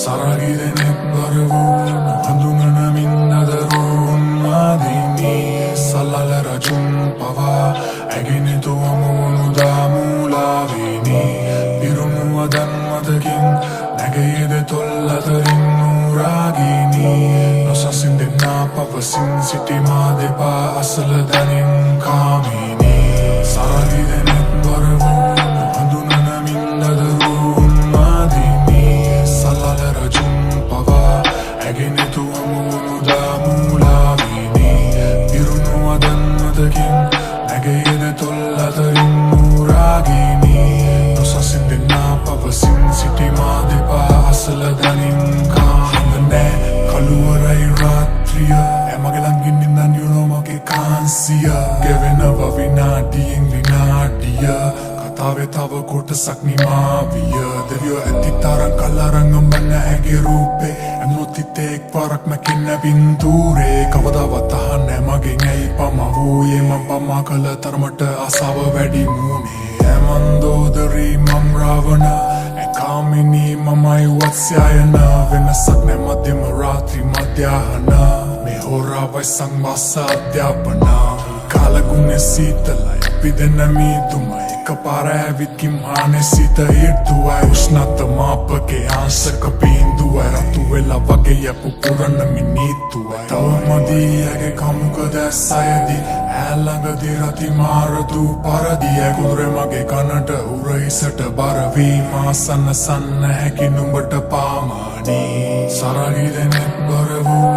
Saragidenet barvun handunanamin nadarun madini salala rajun pava aginetu amunu damulavini pirunu adan madakin nagayede tollatarin nuragini nosasindenna pavasin sitima depa asaladanin kamini Saragidenet barvun handunanamin nadarun madini salala rajun pava aginetu amunu damulavini pirunu adan madakin nagayede tollatarin nuragini nosasindenna pavasin sitima depa asaladanin kamane kaluwarai ratriya emagalankin nindan yuromake kansiya gevenava vinadiyen vinadiya Katave tava kotasak nimaviya Devyo ඇති තරම් කලරංග මන්න ඇගේ රූපේ ඇමුතිත් එක් වරක් මැකින්න බින්දුරේ කවදාවත් අහන්නේ මගෙන් ඇයි පමා වූයේ මං පමා කළ තරමට ආසාව වැඩි වුණේ ඇමන්දෝදරි මම් රාවණ ඇකාමිනී මමයි වත්ස්යායන වෙනසක් නැ මධ්‍යම රාත්‍රී මධ්‍යාහන මේ හෝරාවයි සංවාස අධ්‍යාපන කාලගුණේ සීතලයි අපි දෙන්න මීදුමයි Kapara ඇවිත් කිම්හානේ සිත ඊර්තුවයි උෂ්ණත මාපගේ ආංශක බින්දුවයි රතු වෙලා වගේ යපු පුරන මිනිත්තුවයි තවමදී ඇගේ කමුකද සයදී ඈළඟදී රති මාරතු පරදී ඇගුරේ මගේ කනට උරහිසට බර වීම සන්න සන්න හැකි නුඹට පාමානී සරගිදෙනෙත් බර වූ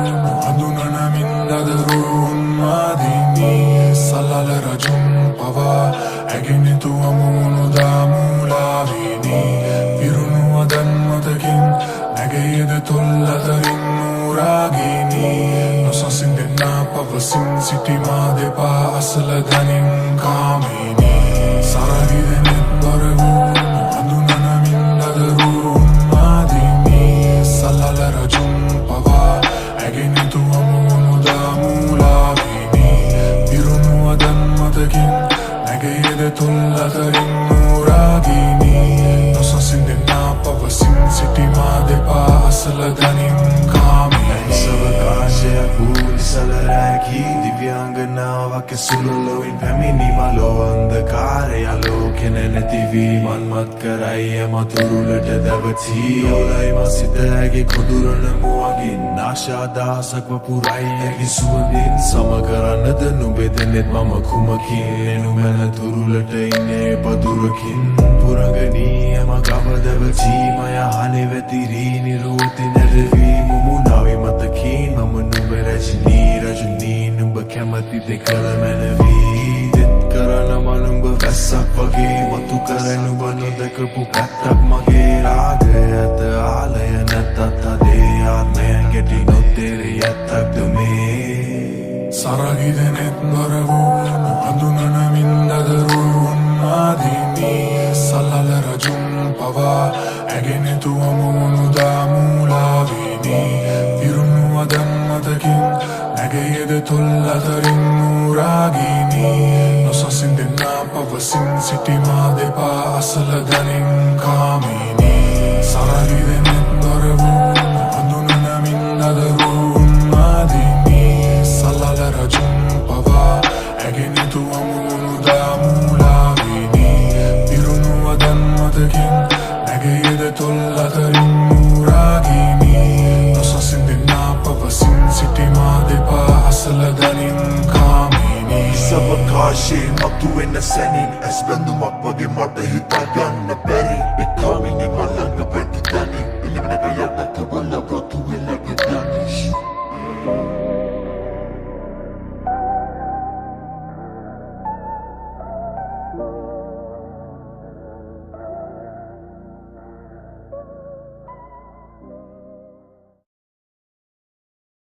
හඳුනනමින් දදරුන් මාදිනී සලල රජුන් පවා ඇගෙනෙතු අමුණු දාමුලාවිනි පිරුණු අදන් මතකින් නැගයද තොල්ලතරින් නූරාගිනි නොසසින්දෙන්නා පවසින් සිටිමා දෙපා අසල දනින් කාමිනි සරගිදෙනෙත් බර වූ හඳුනනමින් දදරුන් මාදිනි සලල රජුන් පවා ඇගෙනෙතු අමුණු දාමුලාවිනි පිරුණු අදන් මතකින් Nagayede tollatarin nuragini Nosasindenna pavasin sitima depa asaladanin kamini Savakashaya pulisalaraki Divyanganaavak sululoin පැමිණීම ලෝ අන්ධකාරය ආලෝකෙන නැතිවී මන්මත් කරයි මතුරුලට දැවති යොලයි මසිත ඇගේ කොදුරන මුවගින් ආශාදාසක් වපුරයි ඇගේ සුවඳින් සම කරන්නද නුඹෙදෙනෙත් මම කුමකින් එනුමැන තුරුලට ඉන්නේ පදුරකින් පුරගනී එම ගම දැවති මය හනේ වැතිරී නිරෝති නැරවී මුමුණාවේ මතකින් මම නුඹ රජනී නුඹ කැමති දෙකල මැනවී දෙත් කරන මනුඹ වැස්සක් වගේ වතු කරන නුඹ නොදකපු පැත්තක් මගේ රාගය ඇත ආලය නැතත් අදේ ආත්මයන් ගැටි නොතේරෙ ඇත්තක්ද මේ සරගිදෙනෙත් බර වූ හඳුනනමින් දදරුන් මාදිනී සලල රජුන් පවා ඇගෙනෙතු අමුණු දාමුලාවිනි පිරුණු අදන් මතකින් නැගයද තොල්ලතරින් නූරාගිනි නොසසින්දෙන්නා පවසින් සිටිමා දෙපා අසල දනින් කාමිනි සරගිදෙනෙත් බර වූ හඳුනනමින් දදරුන් මාදිනී සලල රජුන් පවා ඇගෙනෙතු අමුණු දාමුලාවිනි පිරුණු අදන් මතකින් නැගයද තොල්ලතරින් නූරාගිනි නොසසින්දෙන්නා පවසින් සිටිමා දෙපා අසල දනින් කාමිනි Savakaashයේ මතුවෙන සැනින් ඇස් බැඳුමක් වගේ මට හිතා ගන්න බැරි Becoming